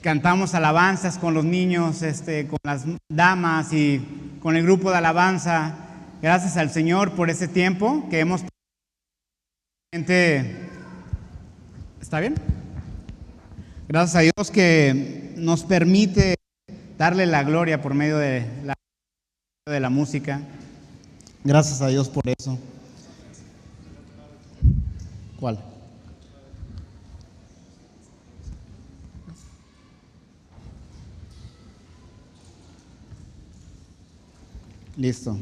cantamos alabanzas con los niños, con las damas y con el grupo de alabanza. Gracias al Señor por ese tiempo que hemos... ¿Está bien? Gracias a Dios que nos permite darle la gloria por medio de la música. Gracias a Dios por eso. ¿Cuál? Listo.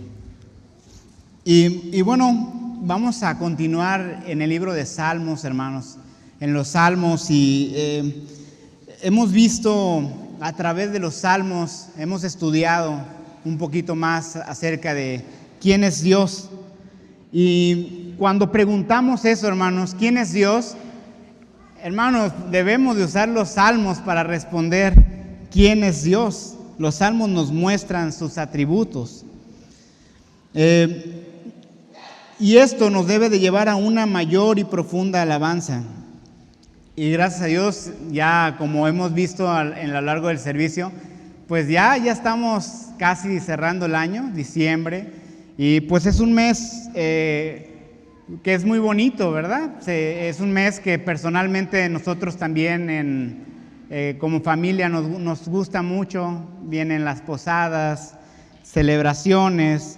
Y bueno, vamos a continuar en el libro de Salmos, hermanos, en los Salmos, y hemos visto a través de los Salmos, hemos estudiado un poquito más acerca de quién es Dios. Y cuando preguntamos eso, hermanos, ¿quién es Dios? Hermanos, debemos de usar los Salmos para responder quién es Dios. Los Salmos nos muestran sus atributos. Y esto nos debe de llevar a una mayor y profunda alabanza. Y gracias a Dios, ya como hemos visto en lo largo del servicio, pues ya estamos casi cerrando el año, diciembre, y pues es un mes que es muy bonito, ¿verdad? Es un mes que personalmente nosotros también como familia nos gusta mucho. Vienen las posadas, celebraciones.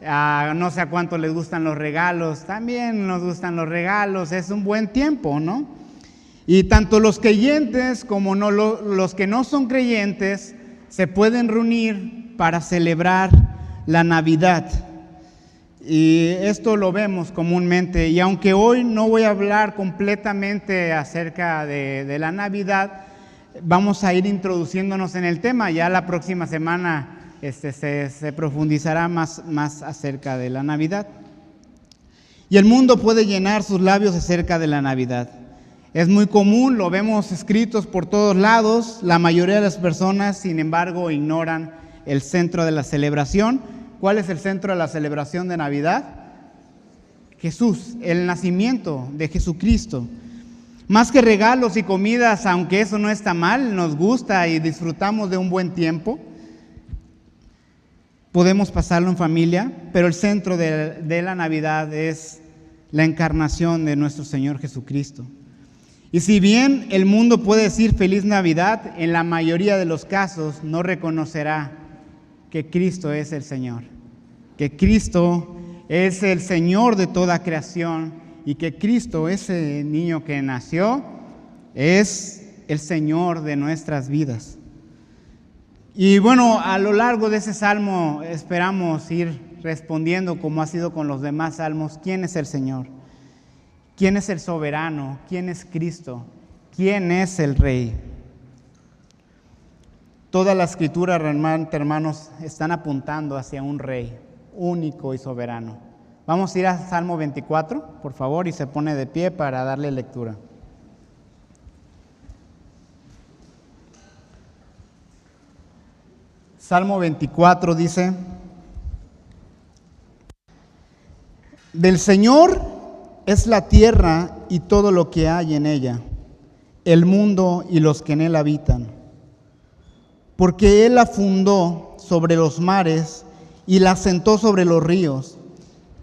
No sé a cuánto les gustan los regalos, también nos gustan los regalos, es un buen tiempo, ¿no? Y tanto los creyentes como los que no son creyentes se pueden reunir para celebrar la Navidad. Y esto lo vemos comúnmente, y aunque hoy no voy a hablar completamente acerca de la Navidad, vamos a ir introduciéndonos en el tema. Ya la próxima semana se profundizará más acerca de la Navidad. Y el mundo puede llenar sus labios acerca de la Navidad. Es muy común, lo vemos escritos por todos lados. La mayoría de las personas, sin embargo, ignoran el centro de la celebración. ¿Cuál es el centro de la celebración de Navidad? Jesús, el nacimiento de Jesucristo. Más que regalos y comidas, aunque eso no está mal, nos gusta y disfrutamos de un buen tiempo. Podemos pasarlo en familia, pero el centro de la Navidad es la encarnación de nuestro Señor Jesucristo. Y si bien el mundo puede decir feliz Navidad, en la mayoría de los casos no reconocerá que Cristo es el Señor, que Cristo es el Señor de toda creación y que Cristo, ese niño que nació, es el Señor de nuestras vidas. Y bueno, a lo largo de ese salmo esperamos ir respondiendo, como ha sido con los demás salmos, ¿quién es el Señor? ¿Quién es el soberano? ¿Quién es Cristo? ¿Quién es el Rey? Toda la escritura, realmente, hermanos, están apuntando hacia un Rey único y soberano. Vamos a ir a Salmo 24, por favor, y se pone de pie para darle lectura. Salmo 24 dice: del Señor es la tierra y todo lo que hay en ella, el mundo y los que en él habitan. Porque él la fundó sobre los mares y la asentó sobre los ríos.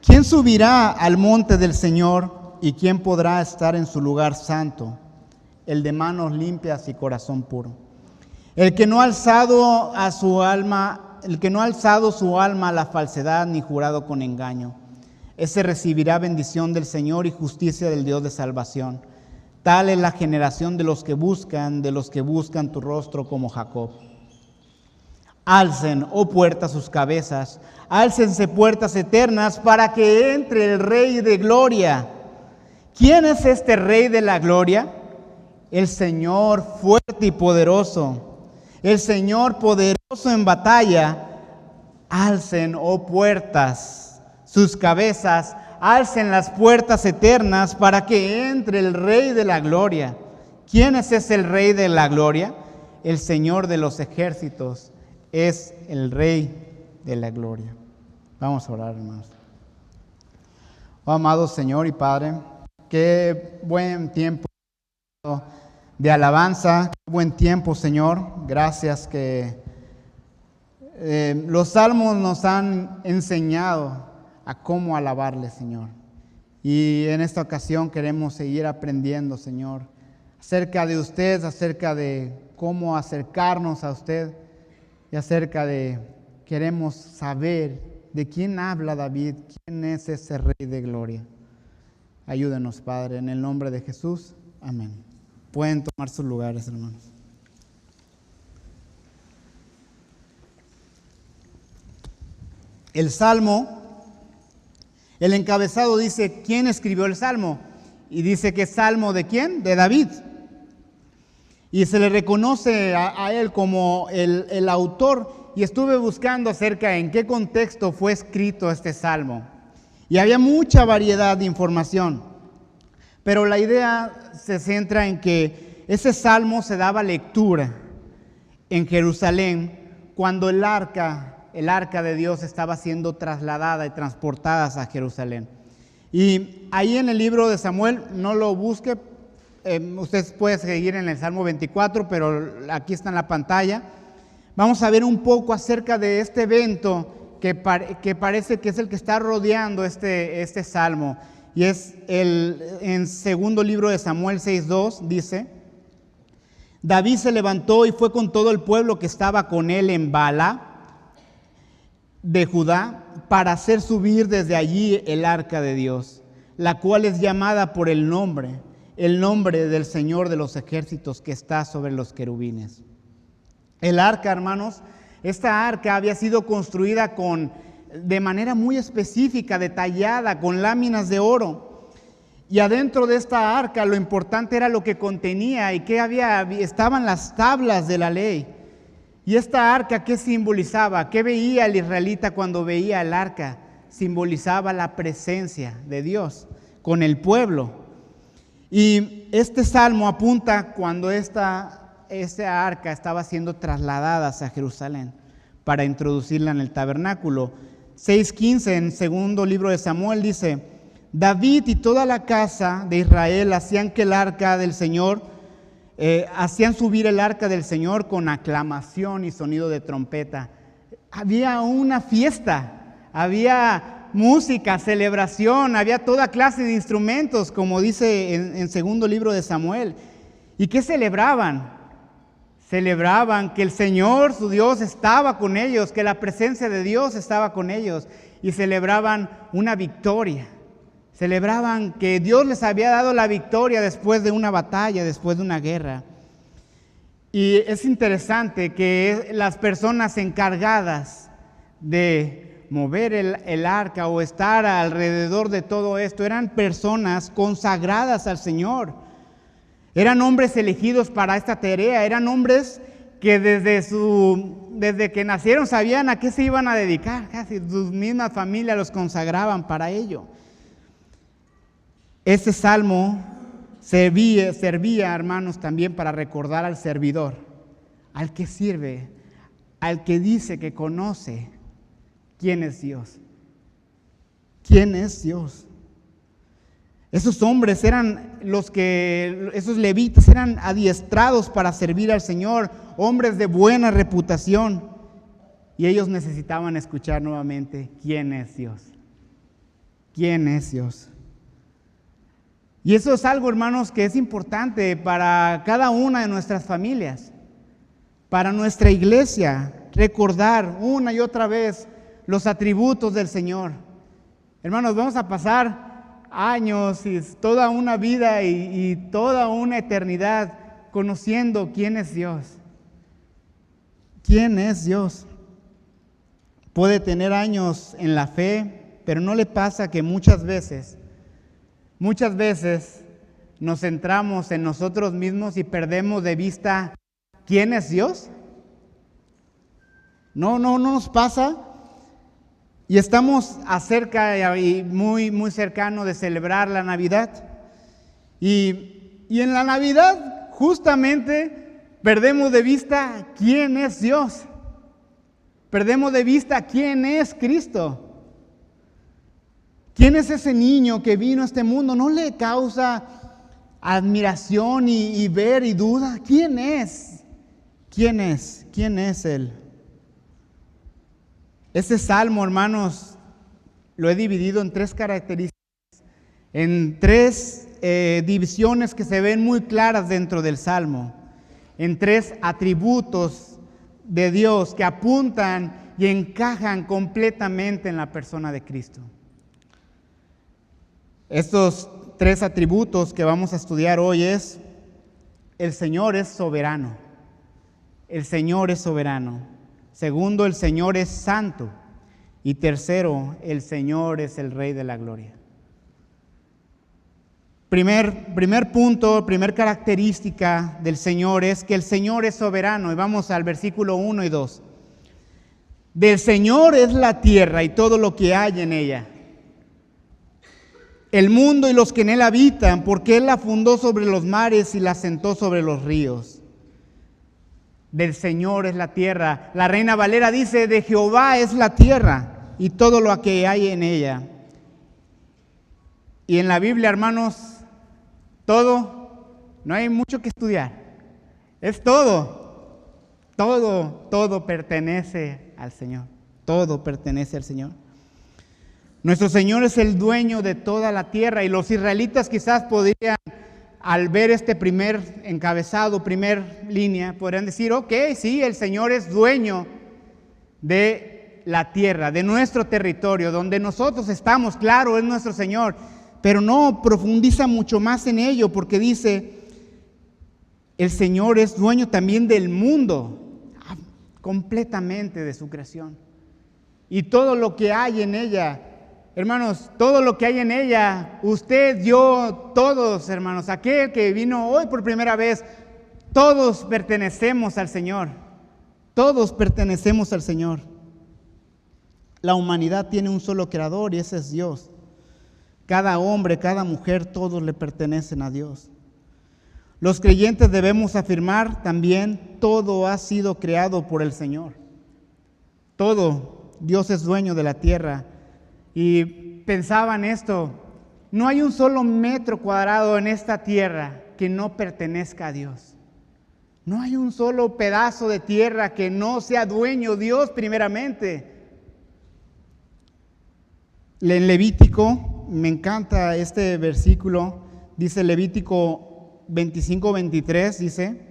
¿Quién subirá al monte del Señor y quién podrá estar en su lugar santo? El de manos limpias y corazón puro. El que no ha alzado su alma a la falsedad ni jurado con engaño. Ese recibirá bendición del Señor y justicia del Dios de salvación. Tal es la generación de los que buscan tu rostro como Jacob. Alcen, oh puertas, sus cabezas, álcense puertas eternas para que entre el Rey de gloria. ¿Quién es este Rey de la gloria? El Señor fuerte y poderoso. El Señor poderoso en batalla. Alcen, oh puertas, sus cabezas, alcen las puertas eternas para que entre el Rey de la gloria. ¿Quién es ese el Rey de la gloria? El Señor de los ejércitos es el Rey de la gloria. Vamos a orar, hermanos. Oh, amado Señor y Padre, qué buen tiempo de alabanza. Buen tiempo, Señor. Gracias que los salmos nos han enseñado a cómo alabarle, Señor. Y en esta ocasión queremos seguir aprendiendo, Señor, acerca de usted, acerca de cómo acercarnos a usted y acerca de, queremos saber de quién habla David, quién es ese Rey de Gloria. Ayúdenos, Padre, en el nombre de Jesús. Amén. Pueden tomar sus lugares, hermanos. El Salmo, el encabezado dice, ¿quién escribió el Salmo? Y dice que es Salmo ¿de quién? De David. Y se le reconoce a él como el autor. Y estuve buscando acerca en qué contexto fue escrito este Salmo. Y había mucha variedad de información. Pero la idea se centra en que ese Salmo se daba lectura en Jerusalén cuando el arca de Dios estaba siendo trasladada y transportada a Jerusalén. Y ahí en el libro de Samuel, no lo busque, usted puede seguir en el Salmo 24, pero aquí está en la pantalla. Vamos a ver un poco acerca de este evento que parece que es el que está rodeando este Salmo. Y es en segundo libro de Samuel 6:2, dice: David se levantó y fue con todo el pueblo que estaba con él en Bala de Judá para hacer subir desde allí el arca de Dios, la cual es llamada por el nombre del Señor de los ejércitos que está sobre los querubines. El arca, hermanos, esta arca había sido construida de manera muy específica, detallada, con láminas de oro. Y adentro de esta arca lo importante era lo que contenía y que estaban las tablas de la ley. Y esta arca, ¿qué simbolizaba? ¿Qué veía el israelita cuando veía el arca? Simbolizaba la presencia de Dios con el pueblo. Y este salmo apunta cuando esta arca estaba siendo trasladada hacia Jerusalén para introducirla en el tabernáculo. 6:15 en segundo libro de Samuel dice: David y toda la casa de Israel hacían que el arca del Señor hacían subir el arca del Señor con aclamación y sonido de trompeta. Había una fiesta, había música, celebración, había toda clase de instrumentos, como dice en segundo libro de Samuel. ¿Y qué celebraban? Celebraban que el Señor, su Dios, estaba con ellos, que la presencia de Dios estaba con ellos, y celebraban una victoria. Celebraban que Dios les había dado la victoria después de una batalla, después de una guerra. Y es interesante que las personas encargadas de mover el arca o estar alrededor de todo esto eran personas consagradas al Señor. Eran hombres elegidos para esta tarea, eran hombres que desde que nacieron sabían a qué se iban a dedicar. Casi sus mismas familias los consagraban para ello. Este salmo servía, hermanos, también para recordar al servidor, al que sirve, al que dice que conoce quién es Dios. ¿Quién es Dios? Esos hombres esos levitas eran adiestrados para servir al Señor, hombres de buena reputación, y ellos necesitaban escuchar nuevamente quién es Dios. ¿Quién es Dios? Y eso es algo, hermanos, que es importante para cada una de nuestras familias, para nuestra iglesia, recordar una y otra vez los atributos del Señor. Hermanos, vamos a pasar años y toda una vida y toda una eternidad conociendo quién es Dios. ¿Quién es Dios? Puede tener años en la fe, pero ¿no le pasa que muchas veces nos centramos en nosotros mismos y perdemos de vista quién es Dios? No nos pasa. Y estamos acerca y muy, muy cercano de celebrar la Navidad. Y en la Navidad justamente perdemos de vista quién es Dios. Perdemos de vista quién es Cristo. ¿Quién es ese niño que vino a este mundo? ¿No le causa admiración y ver y duda, ¿quién es? ¿Quién es? ¿Quién es Él? Este salmo, hermanos, lo he dividido en 3 características, en 3 divisiones que se ven muy claras dentro del salmo, en 3 atributos de Dios que apuntan y encajan completamente en la persona de Cristo. Estos 3 atributos que vamos a estudiar hoy es: el Señor es soberano. El Señor es soberano. Segundo, el Señor es santo. Y tercero, el Señor es el Rey de la gloria. Primer punto, primer característica del Señor es que el Señor es soberano. Y vamos al versículo 1 y 2. Del Señor es la tierra y todo lo que hay en ella, el mundo y los que en él habitan, porque Él la fundó sobre los mares y la asentó sobre los ríos. Del Señor es la tierra. La Reina Valera dice: de Jehová es la tierra y todo lo que hay en ella. Y en la Biblia, hermanos, todo, no hay mucho que estudiar. Es todo. Todo pertenece al Señor. Todo pertenece al Señor. Nuestro Señor es el dueño de toda la tierra, y los israelitas quizás podrían, al ver este primer encabezado, primer línea, podrían decir: ok, sí, el Señor es dueño de la tierra, de nuestro territorio, donde nosotros estamos, claro, es nuestro Señor. Pero no, profundiza mucho más en ello, porque dice: el Señor es dueño también del mundo, completamente de su creación. Y todo lo que hay en ella. Hermanos, todo lo que hay en ella, usted, yo, todos, hermanos, aquel que vino hoy por primera vez, todos pertenecemos al Señor. Todos pertenecemos al Señor. La humanidad tiene un solo creador y ese es Dios. Cada hombre, cada mujer, todos le pertenecen a Dios. Los creyentes debemos afirmar también: todo ha sido creado por el Señor. Todo. Dios es dueño de la tierra. Y pensaba en esto: no hay un solo metro cuadrado en esta tierra que no pertenezca a Dios. No hay un solo pedazo de tierra que no sea dueño Dios primeramente. En Levítico, me encanta este versículo, dice Levítico 25:23, dice,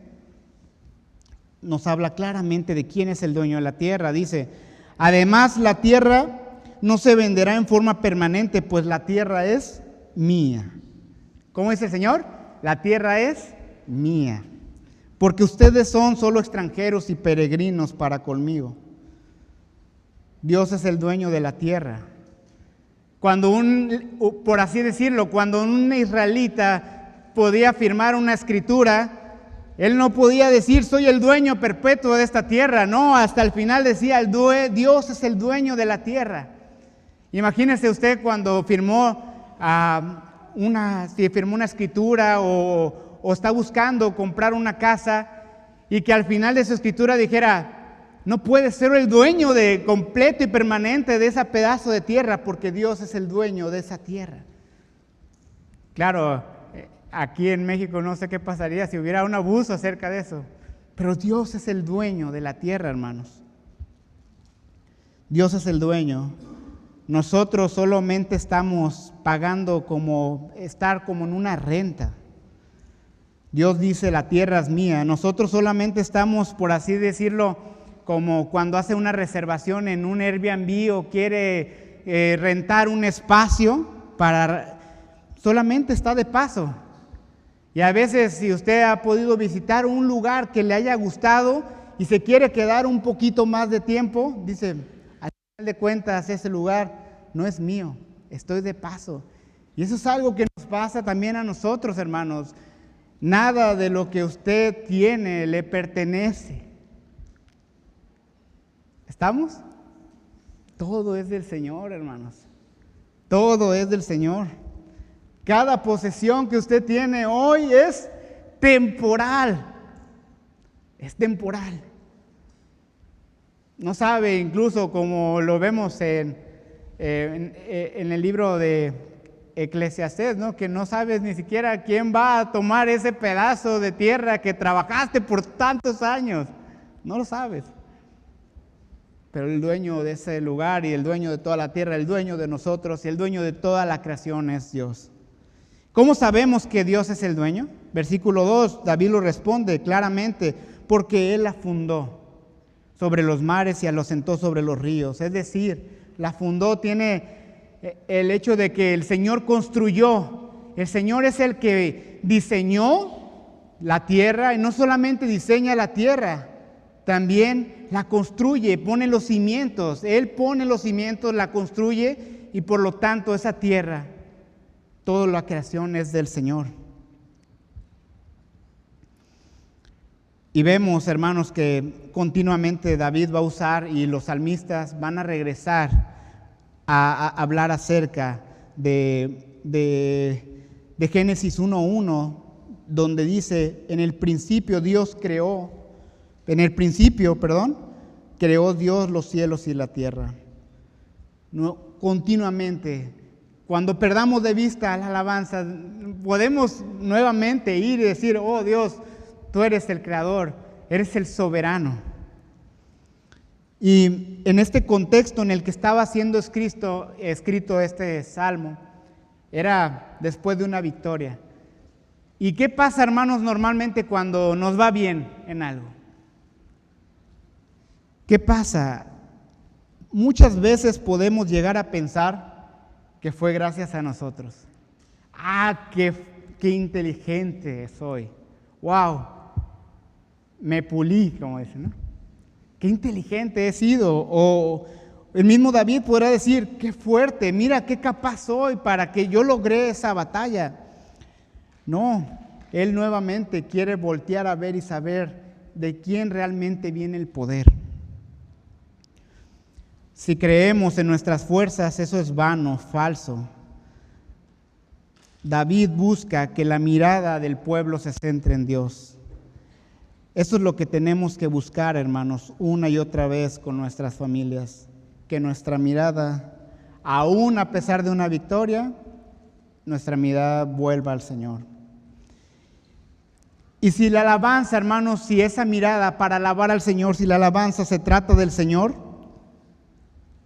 nos habla claramente de quién es el dueño de la tierra. Dice: además, la tierra no se venderá en forma permanente, pues la tierra es mía. ¿Cómo dice el Señor? La tierra es mía, porque ustedes son solo extranjeros y peregrinos para conmigo. Dios es el dueño de la tierra. Cuando por así decirlo, cuando un israelita podía firmar una escritura, él no podía decir: soy el dueño perpetuo de esta tierra. No, hasta el final decía: Dios es el dueño de la tierra. Imagínese usted cuando firmó una escritura o está buscando comprar una casa, y que al final de su escritura dijera: no puede ser el dueño de completo y permanente de ese pedazo de tierra, porque Dios es el dueño de esa tierra. Claro, aquí en México no sé qué pasaría si hubiera un abuso acerca de eso, pero Dios es el dueño de la tierra, hermanos. Dios es el dueño. Nosotros solamente estamos pagando estar como en una renta. Dios dice: la tierra es mía. Nosotros solamente estamos, por así decirlo, como cuando hace una reservación en un Airbnb o quiere rentar un espacio, solamente está de paso. Y a veces, si usted ha podido visitar un lugar que le haya gustado y se quiere quedar un poquito más de tiempo, dice: al final de cuentas, ese lugar no es mío, estoy de paso. Y eso es algo que nos pasa también a nosotros, hermanos. Nada de lo que usted tiene le pertenece. ¿Estamos? Todo es del Señor, hermanos. Todo es del Señor. Cada posesión que usted tiene hoy es temporal. Es temporal. No sabe, incluso como lo vemos en el libro de Eclesiastés, ¿no? Que no sabes ni siquiera quién va a tomar ese pedazo de tierra que trabajaste por tantos años. No lo sabes. Pero el dueño de ese lugar y el dueño de toda la tierra, el dueño de nosotros y el dueño de toda la creación es Dios. ¿Cómo sabemos que Dios es el dueño? Versículo 2, David lo responde claramente, porque Él la fundó sobre los mares y la asentó sobre los ríos. Es decir, la fundó tiene el hecho de que el Señor construyó. El Señor es el que diseñó la tierra y no solamente diseña la tierra, también la construye, pone los cimientos. Él pone los cimientos, la construye y por lo tanto esa tierra, toda la creación es del Señor. Y vemos, hermanos, que continuamente David va a usar y los salmistas van a regresar a hablar acerca de Génesis 1:1, donde dice, en el principio creó Dios los cielos y la tierra. No, continuamente, cuando perdamos de vista la alabanza, podemos nuevamente ir y decir, oh Dios, tú eres el creador, eres el soberano. Y en este contexto en el que estaba siendo escrito este salmo, era después de una victoria. ¿Y qué pasa, hermanos, normalmente cuando nos va bien en algo? ¿Qué pasa? Muchas veces podemos llegar a pensar que fue gracias a nosotros. Qué inteligente soy. Wow, me pulí, como dicen, ¿no? Qué inteligente he sido. O el mismo David podrá decir, qué fuerte, mira qué capaz soy para que yo logré esa batalla. No, él nuevamente quiere voltear a ver y saber de quién realmente viene el poder. Si creemos en nuestras fuerzas, eso es vano, falso. David busca que la mirada del pueblo se centre en Dios. Eso es lo que tenemos que buscar, hermanos, una y otra vez con nuestras familias. Que nuestra mirada, aún a pesar de una victoria, nuestra mirada vuelva al Señor. Y si la alabanza, hermanos, si esa mirada para alabar al Señor, si la alabanza se trata del Señor,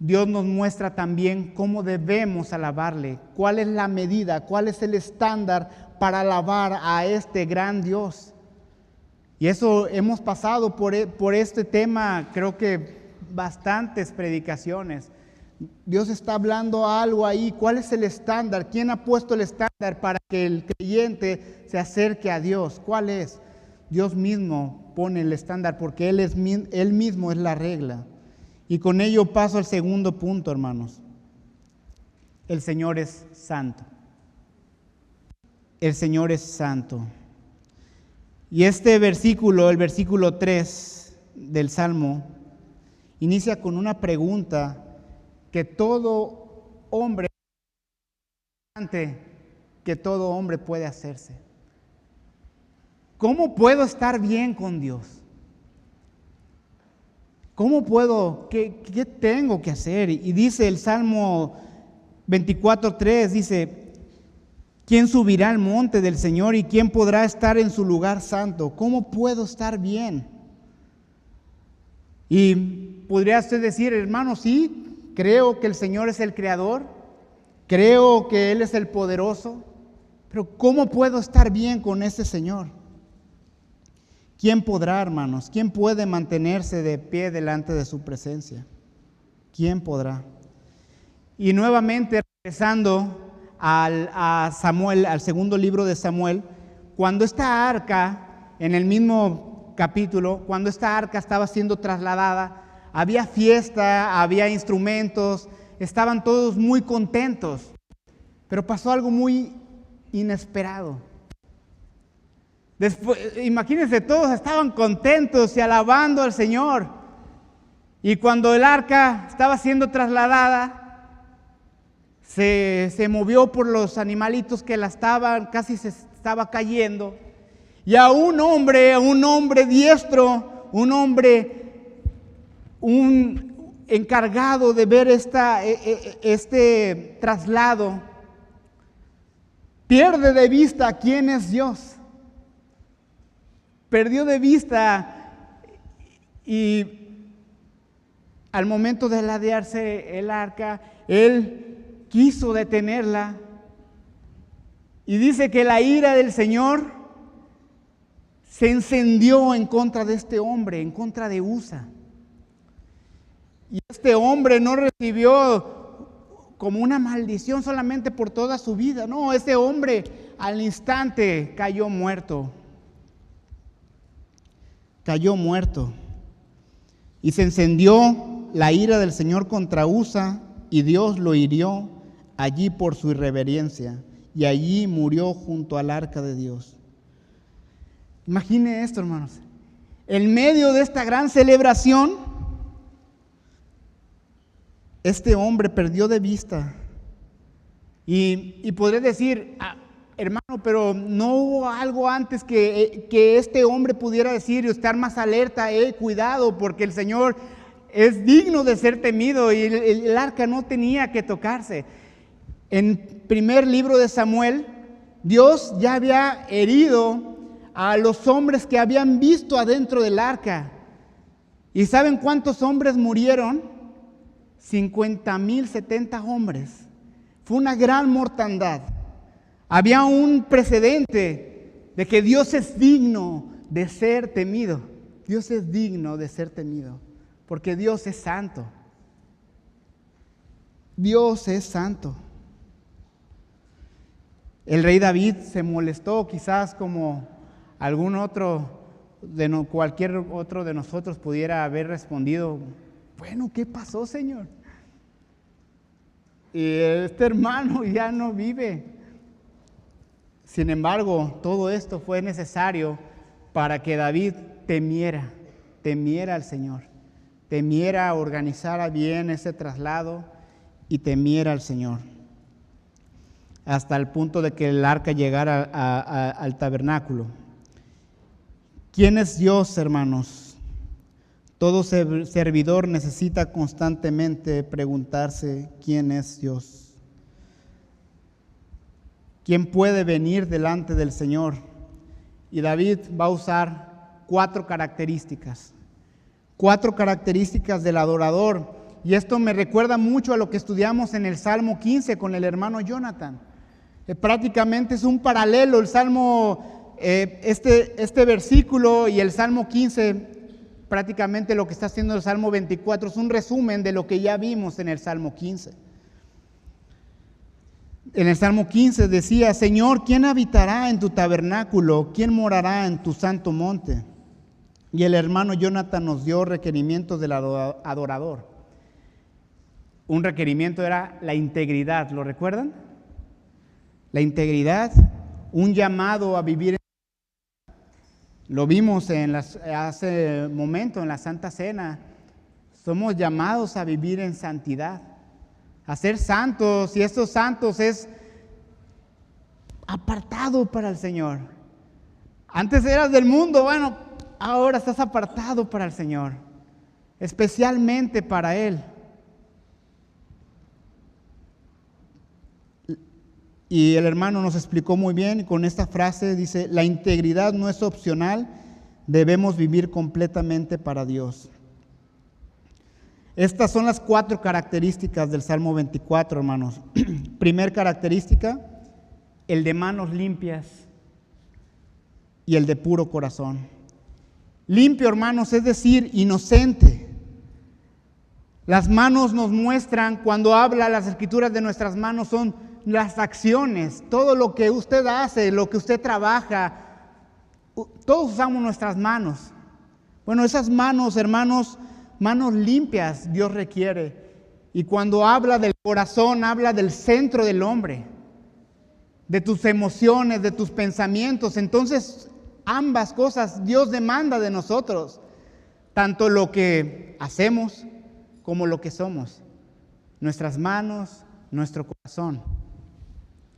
Dios nos muestra también cómo debemos alabarle, cuál es la medida, cuál es el estándar para alabar a este gran Dios. Y eso hemos pasado por este tema, creo que bastantes predicaciones. Dios está hablando algo ahí. ¿Cuál es el estándar? ¿Quién ha puesto el estándar para que el creyente se acerque a Dios? ¿Cuál es? Dios mismo pone el estándar porque Él mismo es la regla. Y con ello paso al segundo punto, hermanos. El Señor es santo. El Señor es santo. Y este versículo, el versículo 3 del Salmo, inicia con una pregunta que todo hombre puede hacerse. ¿Cómo puedo estar bien con Dios? ¿Cómo puedo? ¿Qué tengo que hacer? Y dice el Salmo 24:3, dice, ¿quién subirá al monte del Señor y quién podrá estar en su lugar santo? ¿Cómo puedo estar bien? Y podría usted decir, hermano, sí, creo que el Señor es el creador, creo que Él es el poderoso, pero ¿cómo puedo estar bien con ese Señor? ¿Quién podrá, hermanos? ¿Quién puede mantenerse de pie delante de su presencia? ¿Quién podrá? Y nuevamente regresando a Samuel, al segundo libro de Samuel, cuando esta arca, en el mismo capítulo, cuando esta arca estaba siendo trasladada, había fiesta, había instrumentos, estaban todos muy contentos, pero pasó algo muy inesperado. Después, imagínense, todos estaban contentos y alabando al Señor, y cuando el arca estaba siendo trasladada, se movió por los animalitos que la estaban, casi se estaba cayendo. Y a un hombre diestro, un encargado de ver este traslado, pierde de vista quién es Dios. Perdió de vista y al momento de ladearse el arca, él quiso detenerla. Y dice que la ira del Señor se encendió en contra de este hombre, en contra de Usa. Y este hombre no recibió como una maldición solamente por toda su vida. No, ese hombre al instante cayó muerto. Cayó muerto. Y se encendió la ira del Señor contra Usa, y Dios lo hirió allí por su irreverencia, y allí murió junto al arca de Dios. Imagine esto, hermanos. En medio de esta gran celebración, este hombre perdió de vista. Y podré decir, hermano, pero no hubo algo antes que este hombre pudiera decir y estar más alerta, cuidado, porque el Señor es digno de ser temido y el arca no tenía que tocarse. En primer libro de Samuel, Dios ya había herido a los hombres que habían visto adentro del arca. ¿Y saben cuántos hombres murieron? 50,070 hombres. Fue una gran mortandad. Había un precedente de que Dios es digno de ser temido. Dios es digno de ser temido, porque Dios es santo. Dios es santo. El rey David se molestó, quizás como algún otro, cualquier otro de nosotros pudiera haber respondido, bueno, ¿qué pasó, Señor? Y este hermano ya no vive. Sin embargo, todo esto fue necesario para que David temiera al Señor, temiera, organizara bien ese traslado y temiera al Señor, hasta el punto de que el arca llegara al tabernáculo. ¿Quién es Dios, hermanos? Todo servidor necesita constantemente preguntarse quién es Dios. ¿Quién puede venir delante del Señor? Y David va a usar 4 características. 4 características del adorador. Y esto me recuerda mucho a lo que estudiamos en el Salmo 15 con el hermano Jonathan. Prácticamente es un paralelo el Salmo, este versículo y el Salmo 15. Prácticamente lo que está haciendo el Salmo 24 es un resumen de lo que ya vimos en el Salmo 15. En el Salmo 15 decía, Señor, ¿quién habitará en tu tabernáculo? ¿Quién morará en tu santo monte? Y el hermano Jonathan nos dio requerimientos del adorador. Un requerimiento era la integridad, ¿lo recuerdan? La integridad, un llamado a vivir. Lo vimos hace un momento en la Santa Cena. Somos llamados a vivir en santidad, a ser santos, y estos santos es apartado para el Señor. Antes eras del mundo, bueno, ahora estás apartado para el Señor, especialmente para Él. Y el hermano nos explicó muy bien con esta frase, dice, la integridad no es opcional, debemos vivir completamente para Dios. Estas son las 4 características del Salmo 24, hermanos. Primer característica, el de manos limpias y el de puro corazón. Limpio, hermanos, es decir, inocente. Las manos nos muestran, cuando habla las escrituras de nuestras manos, son las acciones, todo lo que usted hace, lo que usted trabaja, todos usamos nuestras manos. Bueno, esas manos, hermanos, manos limpias Dios requiere. Y cuando habla del corazón, habla del centro del hombre, de tus emociones, de tus pensamientos. Entonces, ambas cosas Dios demanda de nosotros, tanto lo que hacemos como lo que somos, nuestras manos, nuestro corazón.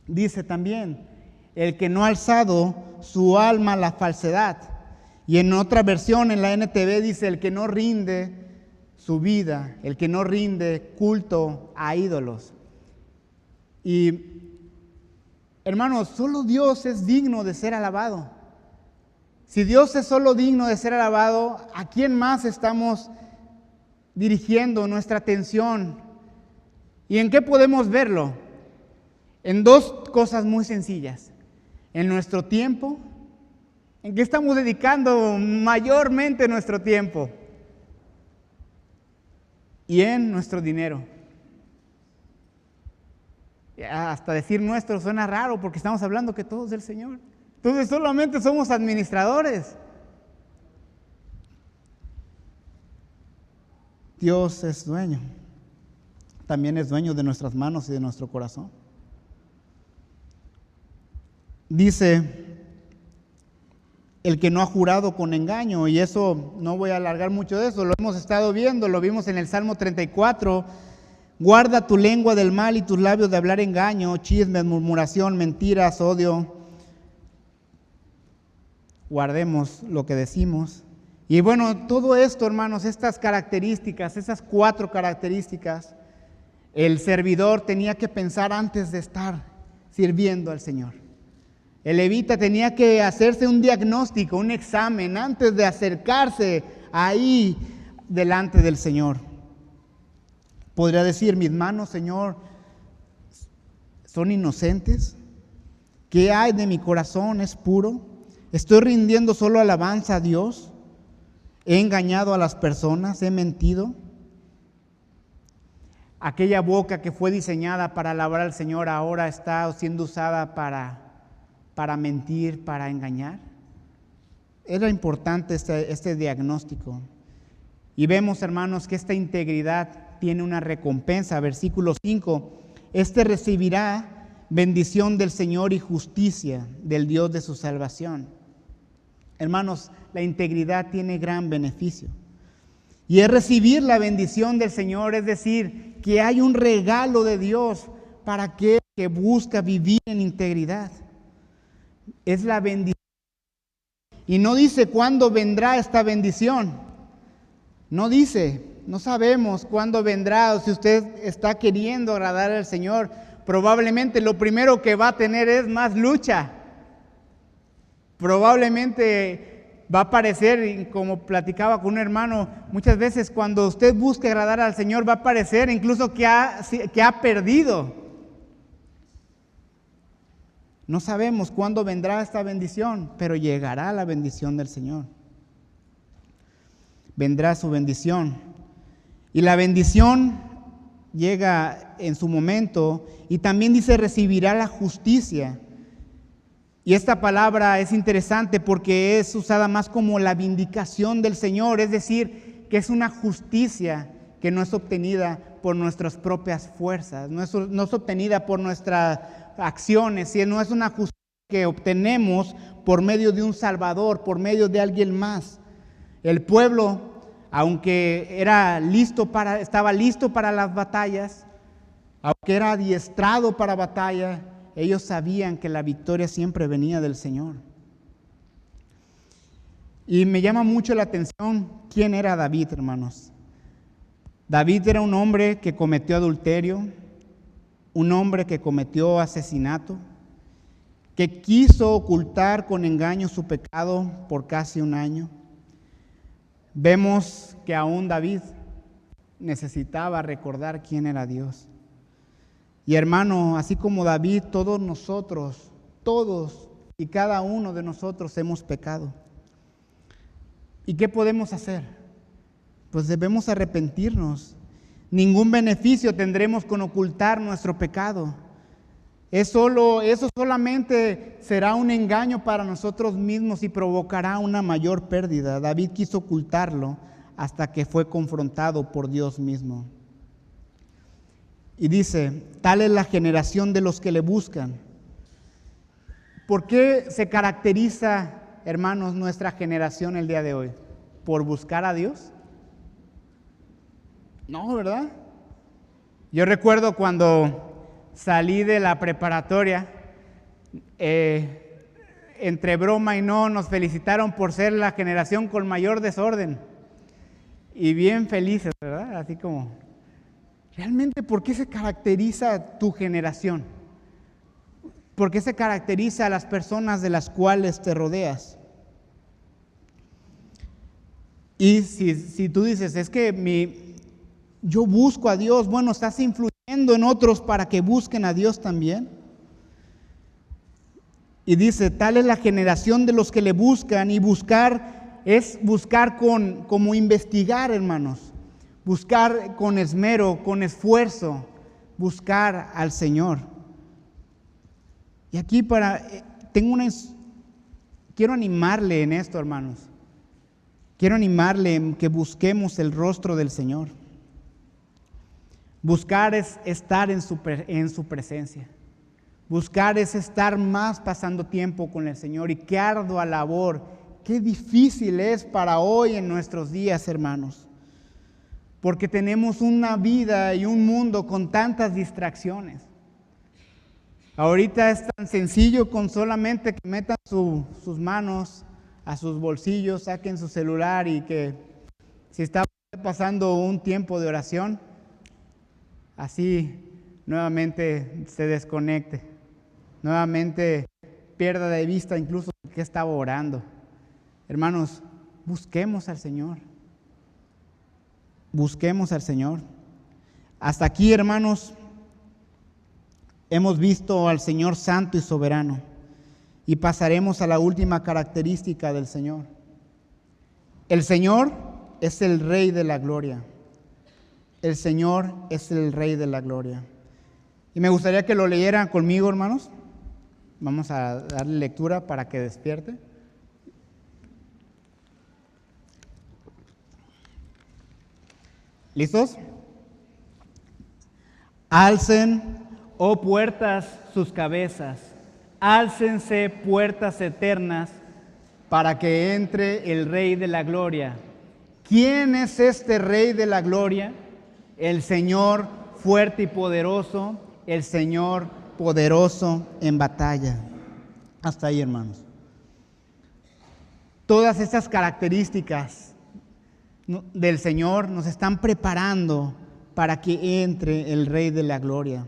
Dice también, el que no ha alzado su alma a la falsedad. Y en otra versión, en la NTV, dice, el que no rinde su vida, el que no rinde culto a ídolos. Y Hermanos, solo Dios es digno de ser alabado. Si Dios es solo digno de ser alabado, ¿a quién más estamos dirigiendo nuestra atención? ¿Y en qué podemos verlo? En dos cosas muy sencillas. En nuestro tiempo. ¿En qué estamos dedicando mayormente nuestro tiempo? Y en nuestro dinero. Hasta decir nuestro suena raro porque estamos hablando que todo es del Señor. Entonces solamente somos administradores. Dios es dueño. También es dueño de nuestras manos y de nuestro corazón. Dice el que no ha jurado con engaño, y eso no voy a alargar mucho de eso, lo hemos estado viendo, lo vimos en el Salmo 34. Guarda tu lengua del mal y tus labios de hablar engaño, chismes, murmuración, mentiras, odio. Guardemos lo que decimos. Y bueno, todo esto, hermanos, estas características, esas 4 características, el servidor tenía que pensar antes de estar sirviendo al Señor. El levita tenía que hacerse un diagnóstico, un examen, antes de acercarse ahí delante del Señor. Podría decir, mis manos, Señor, son inocentes. ¿Qué hay de mi corazón? ¿Es puro? ¿Estoy rindiendo solo alabanza a Dios? ¿He engañado a las personas? ¿He mentido? Aquella boca que fue diseñada para alabar al Señor ahora está siendo usada para mentir, para engañar. Era importante este diagnóstico. Y vemos, hermanos, que esta integridad tiene una recompensa. Versículo 5, este recibirá bendición del Señor y justicia del Dios de su salvación. Hermanos, la integridad tiene gran beneficio. Y es recibir la bendición del Señor, es decir, que hay un regalo de Dios para aquel que busca vivir en integridad. Es la bendición. Y no dice cuándo vendrá esta bendición. No dice, no sabemos cuándo vendrá, o si usted está queriendo agradar al Señor, probablemente lo primero que va a tener es más lucha. Probablemente va a parecer, como platicaba con un hermano, muchas veces cuando usted busca agradar al Señor va a parecer incluso que ha perdido. No sabemos cuándo vendrá esta bendición, pero llegará la bendición del Señor. Vendrá su bendición. Y la bendición llega en su momento, y también dice recibirá la justicia. Y esta palabra es interesante porque es usada más como la vindicación del Señor, es decir, que es una justicia que no es obtenida por nuestras propias fuerzas, no es obtenida por nuestras acciones, no es una justicia que obtenemos por medio de un Salvador, por medio de alguien más. El pueblo, aunque estaba listo para las batallas, aunque era adiestrado para batalla, ellos sabían que la victoria siempre venía del Señor. Y me llama mucho la atención quién era David, hermanos. David era un hombre que cometió adulterio, un hombre que cometió asesinato, que quiso ocultar con engaño su pecado por casi un año. Vemos que aún David necesitaba recordar quién era Dios. Y hermano, así como David, todos nosotros, todos y cada uno de nosotros hemos pecado. ¿Y qué podemos hacer? Pues debemos arrepentirnos. Ningún beneficio tendremos con ocultar nuestro pecado. Eso solamente será un engaño para nosotros mismos y provocará una mayor pérdida. David quiso ocultarlo hasta que fue confrontado por Dios mismo. Y dice, tal es la generación de los que le buscan. ¿Por qué se caracteriza, hermanos, nuestra generación el día de hoy? ¿Por buscar a Dios? No, ¿verdad? Yo recuerdo cuando salí de la preparatoria, entre broma y no, nos felicitaron por ser la generación con mayor desorden. Y bien felices, ¿verdad? Así como... ¿Realmente por qué se caracteriza tu generación? por qué se caracteriza a las personas de las cuales te rodeas. Y si tú dices, es que yo busco a Dios, bueno, ¿estás influyendo en otros para que busquen a Dios también? Y dice, tal es la generación de los que le buscan, y buscar es buscar como investigar, hermanos. Buscar con esmero, con esfuerzo, buscar al Señor. Y aquí quiero animarle en esto, hermanos. Quiero animarle en que busquemos el rostro del Señor. Buscar es estar en su presencia. Buscar es estar más pasando tiempo con el Señor. Y qué ardua labor, qué difícil es para hoy en nuestros días, hermanos. Porque tenemos una vida y un mundo con tantas distracciones. Ahorita es tan sencillo con solamente que metan sus manos a sus bolsillos, saquen su celular y que si está pasando un tiempo de oración, así nuevamente se desconecte, nuevamente pierda de vista incluso que estaba orando. Hermanos, busquemos al Señor. Busquemos al Señor. Hasta aquí, hermanos, hemos visto al Señor santo y soberano. Y pasaremos a la última característica del Señor. El Señor es el Rey de la gloria. El Señor es el Rey de la gloria. Y me gustaría que lo leyeran conmigo, hermanos. Vamos a darle lectura para que despierte. ¿Listos? Alcen, oh puertas, sus cabezas. Álcense puertas eternas para que entre el Rey de la gloria. ¿Quién es este Rey de la gloria? El Señor fuerte y poderoso, el Señor poderoso en batalla. Hasta ahí, hermanos. Todas estas características del Señor nos están preparando para que entre el Rey de la gloria.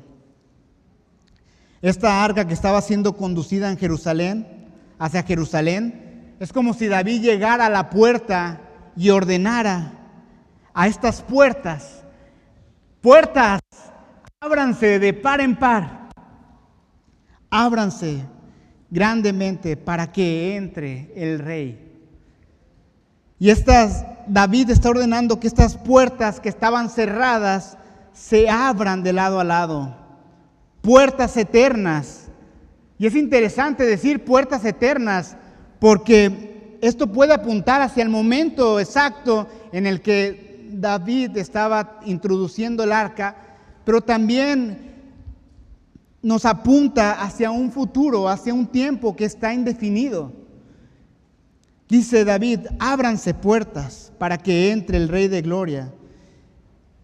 Esta arca que estaba siendo conducida hacia Jerusalén, es como si David llegara a la puerta y ordenara a estas puertas, ábranse de par en par, ábranse grandemente para que entre el Rey. Y David está ordenando que estas puertas que estaban cerradas se abran de lado a lado. Puertas eternas. Y es interesante decir puertas eternas porque esto puede apuntar hacia el momento exacto en el que David estaba introduciendo el arca, pero también nos apunta hacia un futuro, hacia un tiempo que está indefinido. Dice David, ábranse puertas para que entre el Rey de gloria.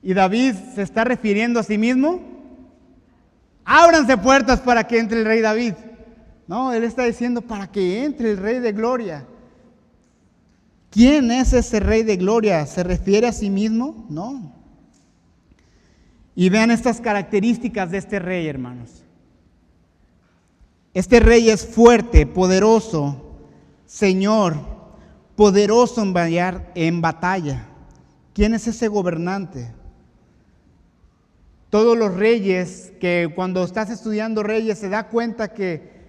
Y David se está refiriendo a sí mismo. Ábranse puertas para que entre el Rey David. No, él está diciendo para que entre el Rey de gloria. ¿Quién es ese Rey de gloria? ¿Se refiere a sí mismo? No. Y vean estas características de este Rey, hermanos. Este Rey es fuerte, poderoso, Señor, poderoso en batalla. ¿Quién es ese gobernante? Todos los reyes, que cuando estás estudiando reyes se da cuenta que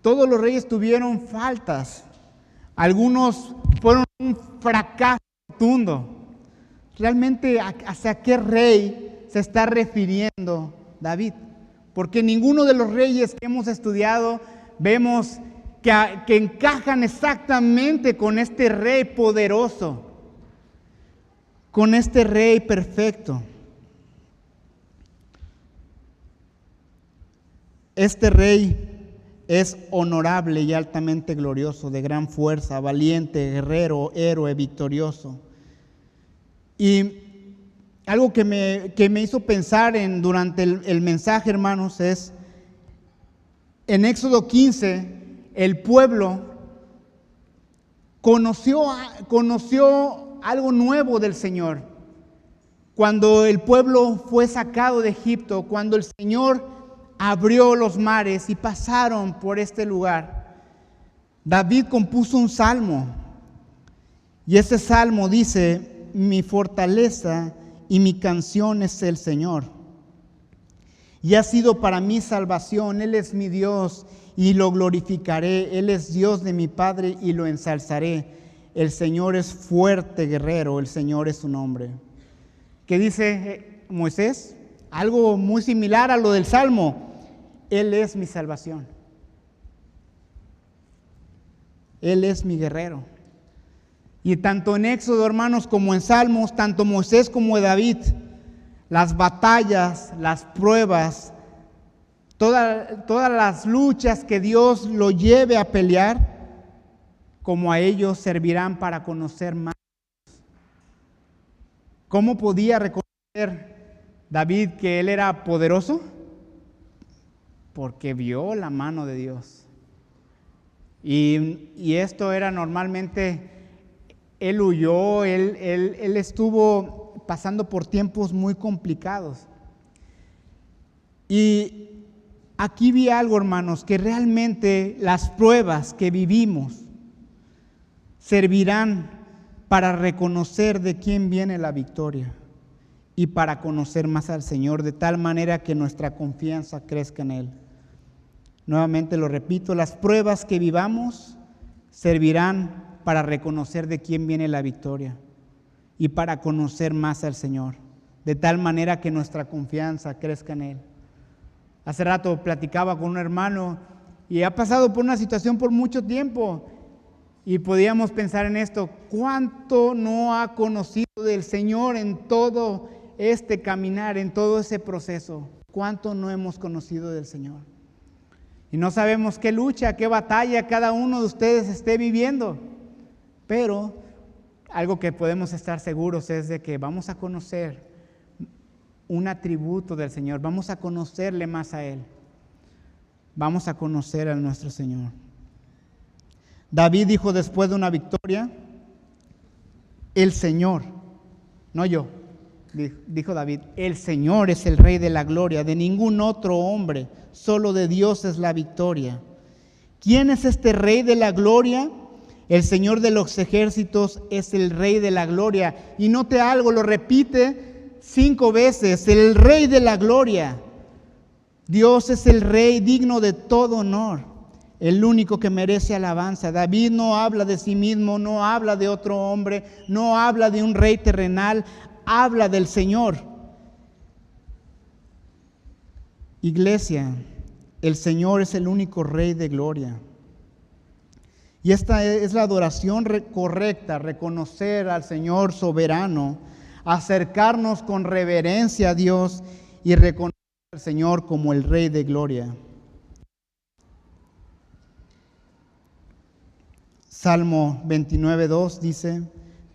todos los reyes tuvieron faltas. Algunos fueron un fracaso rotundo. Realmente, ¿hacia qué rey se está refiriendo David? Porque ninguno de los reyes que hemos estudiado vemos que encajan exactamente con este Rey poderoso, con este Rey perfecto. Este Rey es honorable y altamente glorioso, de gran fuerza, valiente, guerrero, héroe, victorioso. Y algo que me hizo pensar durante el mensaje, hermanos, es en Éxodo 15, el pueblo conoció algo nuevo del Señor. Cuando el pueblo fue sacado de Egipto, cuando el Señor abrió los mares y pasaron por este lugar. David compuso un salmo, y ese salmo dice: mi fortaleza y mi canción es el Señor, y ha sido para mí salvación. Él es mi Dios y lo glorificaré. Él es Dios de mi Padre y lo ensalzaré. El Señor es fuerte guerrero, el Señor es su nombre. ¿Qué dice Moisés? Algo muy similar a lo del Salmo. Él es mi salvación. Él es mi guerrero. Y tanto en Éxodo, hermanos, como en Salmos, tanto Moisés como David, las batallas, las pruebas, todas las luchas que Dios lo lleve a pelear, como a ellos servirán para conocer más. ¿Cómo podía reconocer David que él era poderoso? Porque vio la mano de Dios. Y esto era normalmente, él huyó, él estuvo pasando por tiempos muy complicados. Y aquí vi algo, hermanos, que realmente las pruebas que vivimos servirán para reconocer de quién viene la victoria y para conocer más al Señor, de tal manera que nuestra confianza crezca en Él. Nuevamente lo repito, las pruebas que vivamos servirán para reconocer de quién viene la victoria y para conocer más al Señor, de tal manera que nuestra confianza crezca en Él. Hace rato platicaba con un hermano y ha pasado por una situación por mucho tiempo y podíamos pensar en esto: ¿cuánto no ha conocido del Señor en todo este caminar, en todo ese proceso? ¿Cuánto no hemos conocido del Señor? Y no sabemos qué lucha, qué batalla cada uno de ustedes esté viviendo, pero algo que podemos estar seguros es de que vamos a conocer un atributo del Señor, vamos a conocerle más a Él, vamos a conocer a nuestro Señor. David dijo después de una victoria: el Señor, no yo, dijo David, el Señor es el Rey de la gloria, de ningún otro hombre, solo de Dios es la victoria. ¿Quién es este Rey de la gloria? El Señor de los ejércitos es el Rey de la gloria. Y note algo, lo repite 5 veces: el Rey de la gloria. Dios es el Rey digno de todo honor, el único que merece alabanza. David no habla de sí mismo, no habla de otro hombre, no habla de un rey terrenal, habla del Señor. Iglesia, el Señor es el único Rey de gloria. Y esta es la adoración correcta: reconocer al Señor soberano, acercarnos con reverencia a Dios y reconocer al Señor como el Rey de gloria. Salmo 29:2 dice: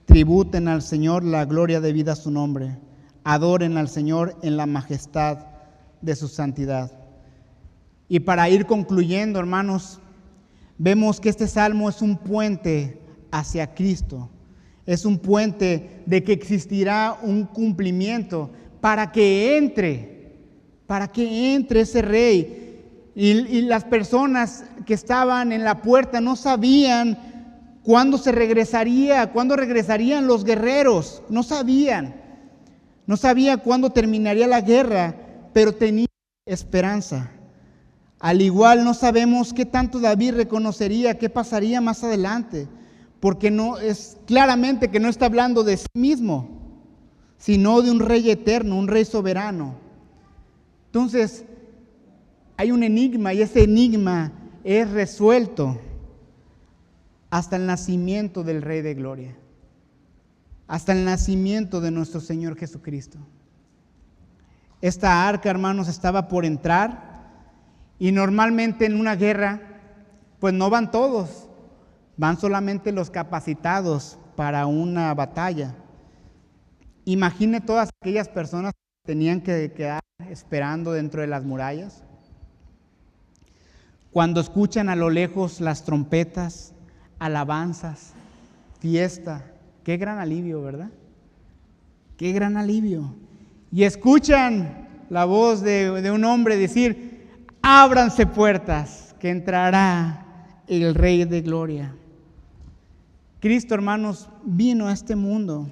tributen al Señor la gloria debida a su nombre, adoren al Señor en la majestad de su santidad. Y para ir concluyendo, hermanos, vemos que este salmo es un puente hacia Cristo, es un puente de que existirá un cumplimiento para que entre ese Rey. Y las personas que estaban en la puerta no sabían cuándo cuándo regresarían los guerreros, no sabían cuándo terminaría la guerra, pero tenían esperanza. Al igual no sabemos qué tanto David reconocería qué pasaría más adelante, porque no es claramente que no está hablando de sí mismo, sino de un Rey eterno, un Rey soberano. Entonces, hay un enigma, y ese enigma es resuelto hasta el nacimiento del Rey de Gloria, hasta el nacimiento de nuestro Señor Jesucristo. Esta arca, hermanos, estaba por entrar, y normalmente en una guerra, pues no van todos, van solamente los capacitados para una batalla. Imagine todas aquellas personas que tenían que quedar esperando dentro de las murallas. Cuando escuchan a lo lejos las trompetas, alabanzas, fiesta, qué gran alivio, ¿verdad? Qué gran alivio. Y escuchan la voz de un hombre decir: ábranse puertas, que entrará el Rey de Gloria. Cristo, hermanos, vino a este mundo.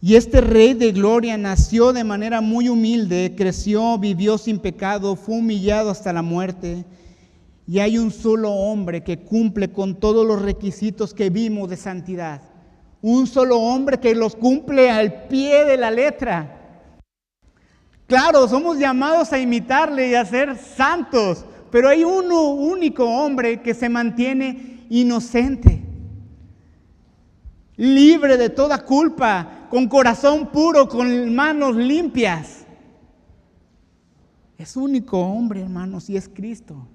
Y este Rey de Gloria nació de manera muy humilde, creció, vivió sin pecado, fue humillado hasta la muerte. Y hay un solo hombre que cumple con todos los requisitos que vimos de santidad. Un solo hombre que los cumple al pie de la letra. Claro, somos llamados a imitarle y a ser santos, pero hay uno único hombre que se mantiene inocente, libre de toda culpa, con corazón puro, con manos limpias. Es único hombre, hermanos, y es Cristo.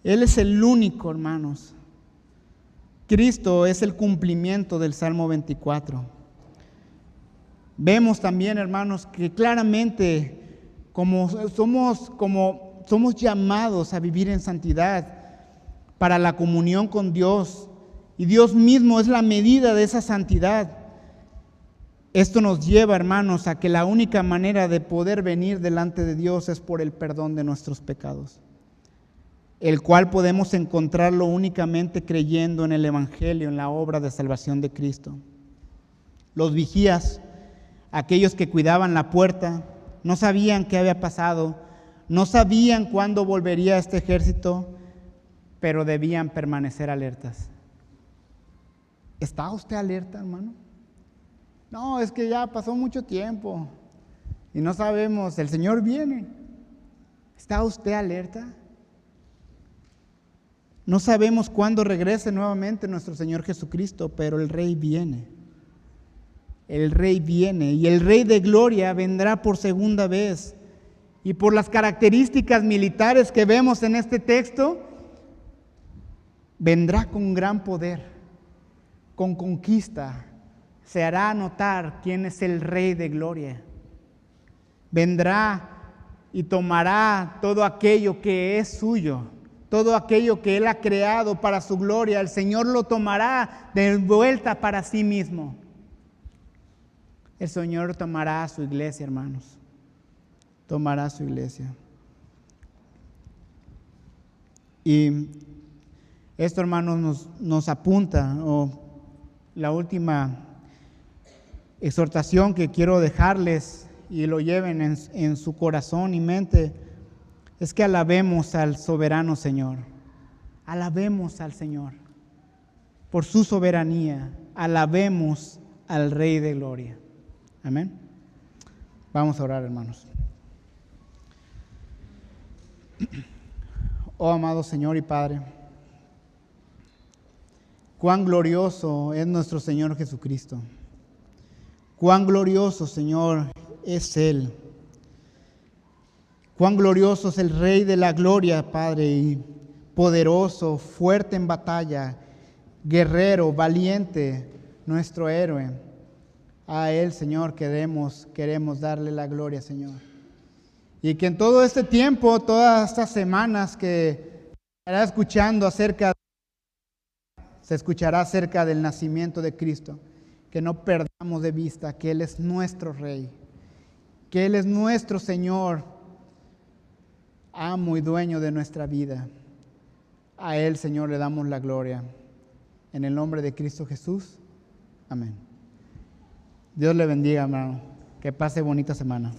Él es el único, hermanos. Cristo es el cumplimiento del Salmo 24. Vemos también, hermanos, que claramente somos llamados a vivir en santidad para la comunión con Dios, y Dios mismo es la medida de esa santidad. Esto nos lleva, hermanos, a que la única manera de poder venir delante de Dios es por el perdón de nuestros pecados, el cual podemos encontrarlo únicamente creyendo en el Evangelio, en la obra de salvación de Cristo. Los vigías, aquellos que cuidaban la puerta, no sabían qué había pasado, no sabían cuándo volvería este ejército, pero debían permanecer alertas. ¿Está usted alerta, hermano? No, es que ya pasó mucho tiempo y no sabemos, el Señor viene. ¿Está usted alerta? No sabemos cuándo regrese nuevamente nuestro Señor Jesucristo, pero el Rey viene. El Rey viene y el Rey de Gloria vendrá por segunda vez. Y por las características militares que vemos en este texto, vendrá con gran poder, con conquista. Se hará notar quién es el Rey de Gloria. Vendrá y tomará todo aquello que es suyo, todo aquello que Él ha creado para su gloria. El Señor lo tomará de vuelta para sí mismo. El Señor tomará a su iglesia, hermanos. Tomará a su iglesia. Y esto, hermanos, nos apunta, la última exhortación que quiero dejarles y lo lleven en su corazón y mente, es que alabemos al soberano Señor. Alabemos al Señor por su soberanía. Alabemos al Rey de Gloria. Amén. Vamos a orar, hermanos. Oh amado Señor y Padre, cuán glorioso es nuestro Señor Jesucristo. Cuán glorioso, Señor, es Él. Cuán glorioso es el Rey de la Gloria, Padre, y poderoso, fuerte en batalla, guerrero, valiente, nuestro héroe. A Él, Señor, queremos darle la gloria, Señor. Y que en todo este tiempo, todas estas semanas que estará escuchando se escuchará acerca del nacimiento de Cristo, que no perdamos de vista que Él es nuestro Rey, que Él es nuestro Señor, amo y dueño de nuestra vida. A Él, Señor, le damos la gloria. En el nombre de Cristo Jesús. Amén. Dios le bendiga, hermano. Que pase bonita semana.